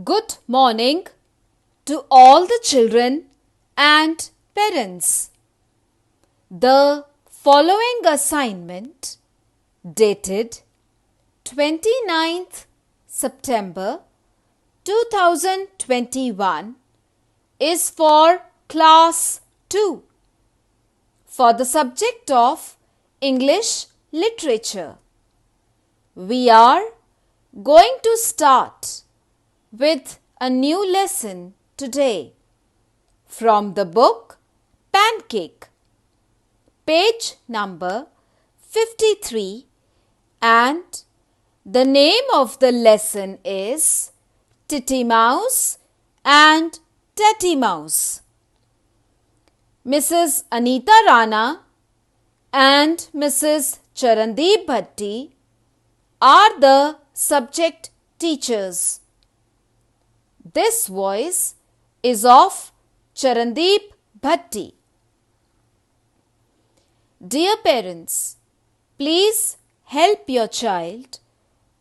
Good morning to all the children and parents. The following assignment dated 29th September 2021 is for class 2 for the subject of English literature. We are going to start with a new lesson today from the book Pancake, page number 53, and the name of the lesson is Titty Mouse and Tatty Mouse. Mrs. Anita Rana and Mrs. Charandeep Bhatti are the subject teachers. This voice is of Charandeep Bhatti. Dear parents, please help your child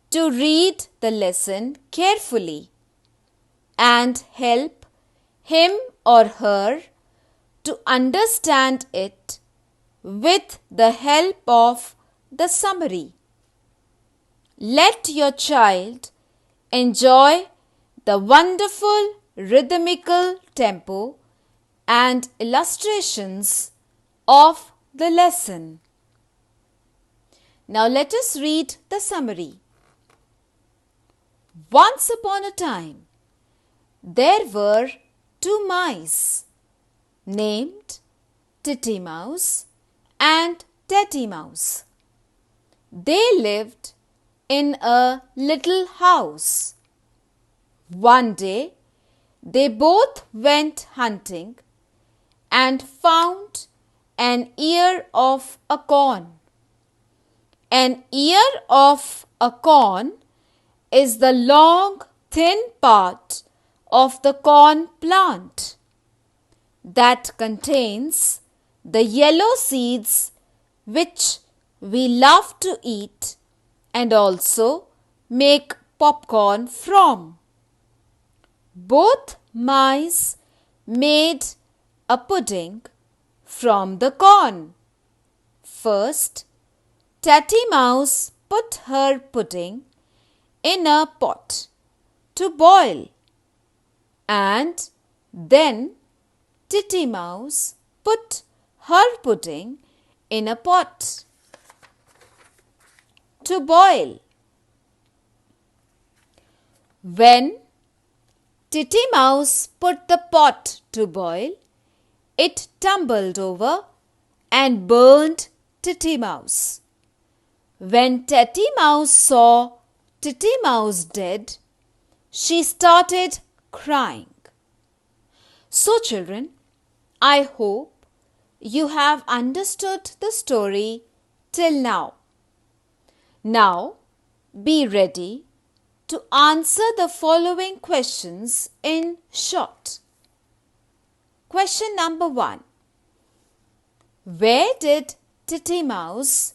to read the lesson carefully and help him or her to understand it with the help of the summary. Let your child enjoy the wonderful rhythmical tempo and illustrations of the lesson. Now let us read the summary. Once upon a time, there were two mice named Titty Mouse and Tatty Mouse. They lived in a little house. One day, they both went hunting and found an ear of a corn. An ear of a corn is the long, thin part of the corn plant that contains the yellow seeds which we love to eat and also make popcorn from. Both mice made a pudding from the corn. First, Tatty Mouse put her pudding in a pot to boil, and then Titty Mouse put her pudding in a pot to boil. When Titty Mouse put the pot to boil, it tumbled over and burned Titty Mouse. When Tatty Mouse saw Titty Mouse dead, she started crying. So children, I hope you have understood the story till now. Now be ready to answer the following questions in short. Question number 1. Where did Titty Mouse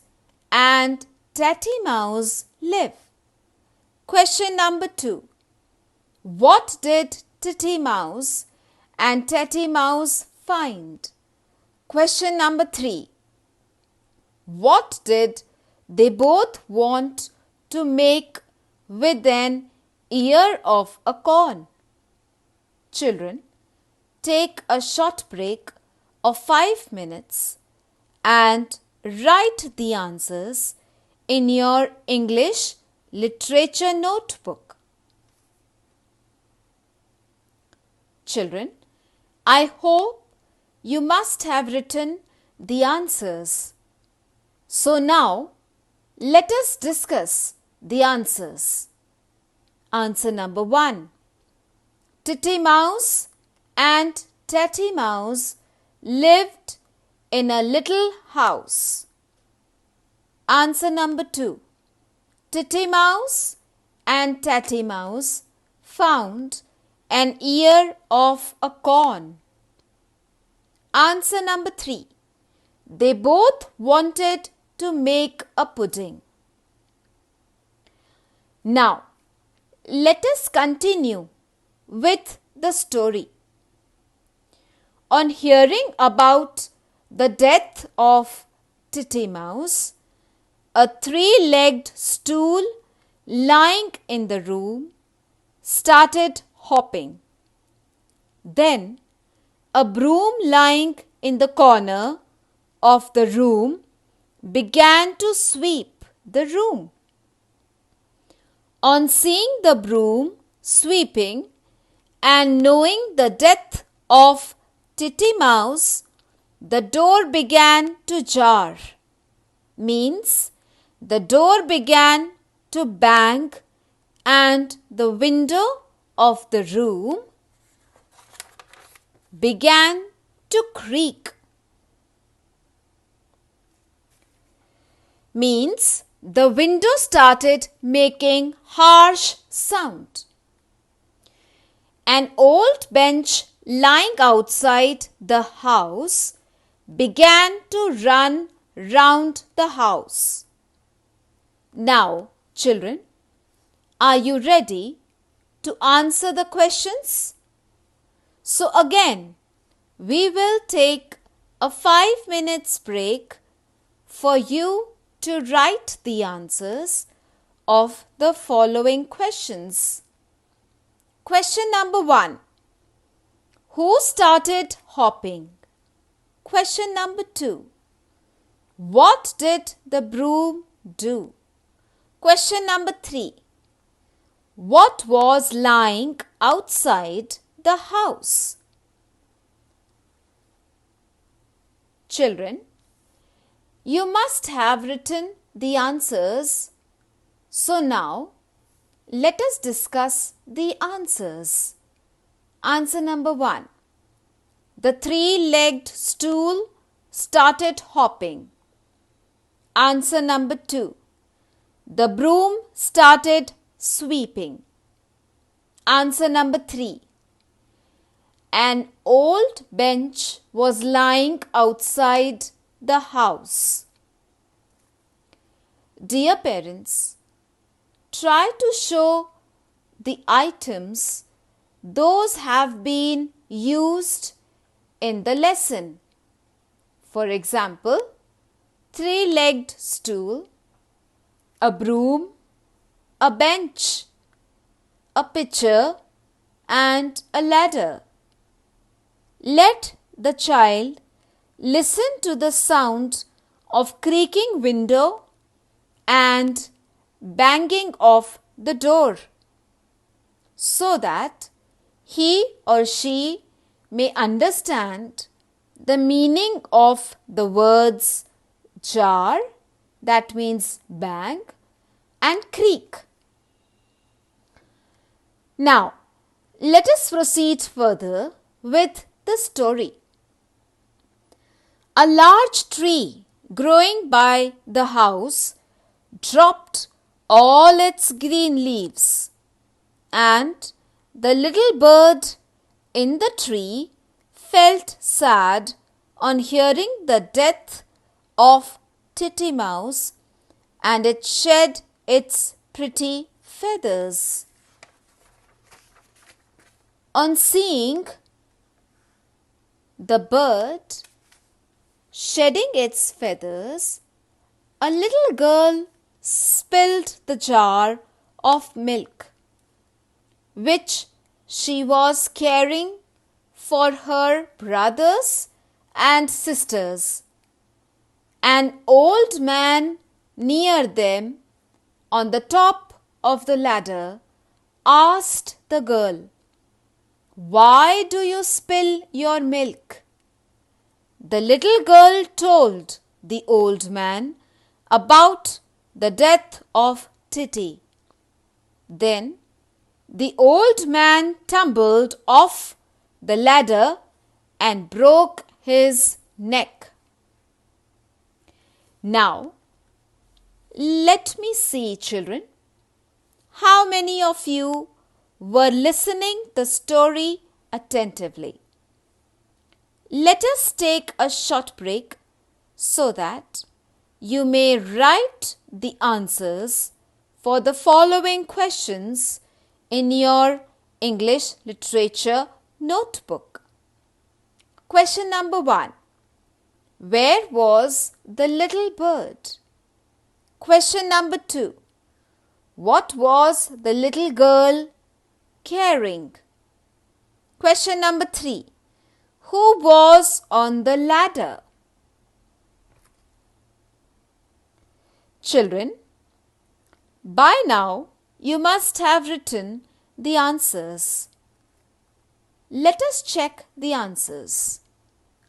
and Tatty Mouse live? Question number 2. What did Titty Mouse and Tatty Mouse find? Question number 3. What did they both want to make with an ear of a corn? Children, take a short break of 5 minutes and write the answers in your English literature notebook. Children, I hope you must have written the answers. So now, let us discuss the answers. Answer number 1. Titty Mouse and Tatty Mouse lived in a little house. Answer number 2. Titty Mouse and Tatty Mouse found an ear of a corn. Answer number 3. They both wanted to make a pudding. Now, let us continue with the story. On hearing about the death of Titty Mouse, a three-legged stool lying in the room started hopping. Then a broom lying in the corner of the room began to sweep the room. On seeing the broom sweeping and knowing the death of Titty Mouse, the door began to jar. Means the door began to bang and the window of the room began to creak. Means the window started making harsh sound. An old bench lying outside the house began to run round the house. Now, children, are you ready to answer the questions? So again, we will take a 5 minutes break for you to write the answers of the following questions. Question number 1. Who started hopping? Question number 2. What did the broom do? Question number 3. What was lying outside the house? Children, you must have written the answers. So now, let us discuss the answers. Answer number 1. The three-legged stool started hopping. Answer number 2. The broom started sweeping. Answer number 3. An old bench was lying outside the house. Dear parents, try to show the items those have been used in the lesson. For example, three-legged stool, a broom, a bench, a pitcher and a ladder. Let the child listen to the sound of creaking window and banging of the door so that he or she may understand the meaning of the words jar, that means bang, and creak. Now, let us proceed further with the story. A large tree growing by the house dropped all its green leaves, and the little bird in the tree felt sad on hearing the death of Titty Mouse, and it shed its pretty feathers. On seeing the bird shedding its feathers, a little girl spilled the jar of milk which she was carrying for her brothers and sisters. An old man near them on the top of the ladder asked the girl, "Why do you spill your milk?" The little girl told the old man about the death of Titty. Then the old man tumbled off the ladder and broke his neck. Now, let me see, children, how many of you were listening the story attentively. Let us take a short break so that you may write the answers for the following questions in your English Literature Notebook. Question number 1. Where was the little bird? Question number 2. What was the little girl carrying? Question number 3. Who was on the ladder? Children, by now you must have written the answers. Let us check the answers.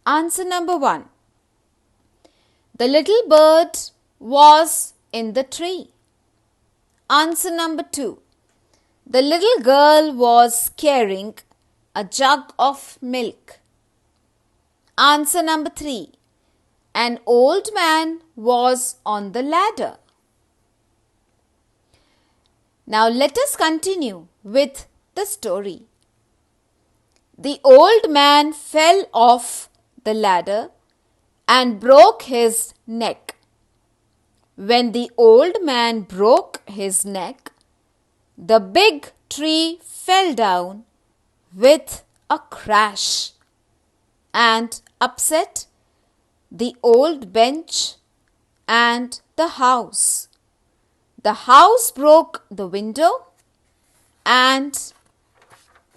Answer number 1. The little bird was in the tree. Answer number 2. The little girl was carrying a jug of milk. Answer number 3. An old man was on the ladder. Now let us continue with the story. The old man fell off the ladder and broke his neck. When the old man broke his neck, the big tree fell down with a crash and upset the old bench and the house. The house broke the window and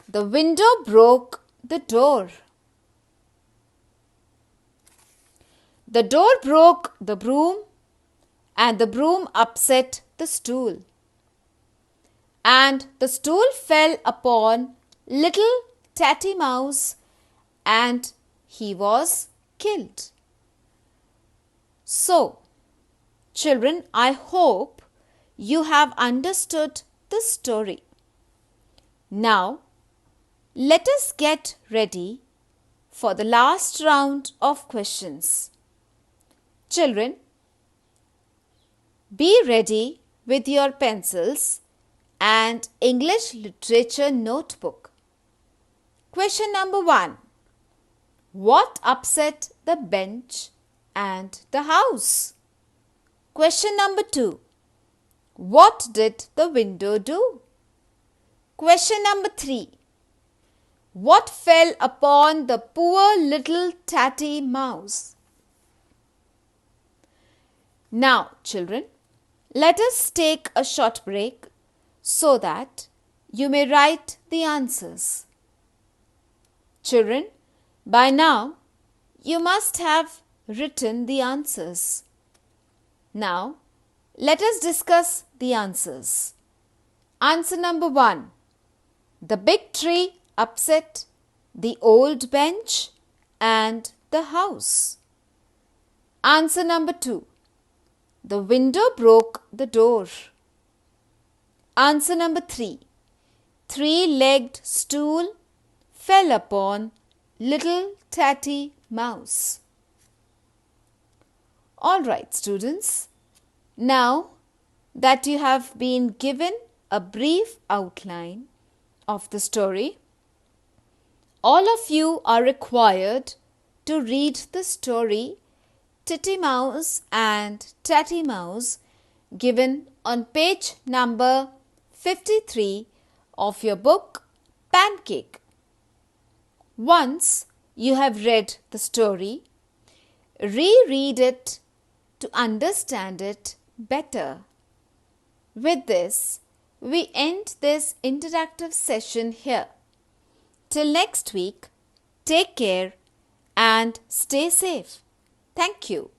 the window broke the door. The door broke the broom and the broom upset the stool. And the stool fell upon little Tatty Mouse and he was killed. So, children, I hope you have understood the story. Now, let us get ready for the last round of questions. Children, be ready with your pencils and English Literature Notebook. Question number 1. What upset the bench and the house? Question number 2. What did the window do? Question number 3. What fell upon the poor little Tatty Mouse? Now, children, let us take a short break so that you may write the answers. Children, by now you must have written the answers. Now, let us discuss the answers. Answer number 1. The big tree upset the old bench and the house. Answer number 2. The window broke the door. Answer number 3. Three-legged stool fell upon little Tatty Mouse. All right, students. Now that you have been given a brief outline of the story, all of you are required to read the story Titty Mouse and Tatty Mouse given on page number 53 of your book Pancake. Once you have read the story, reread it to understand it better. With this, we end this interactive session here. Till next week, take care and stay safe. Thank you.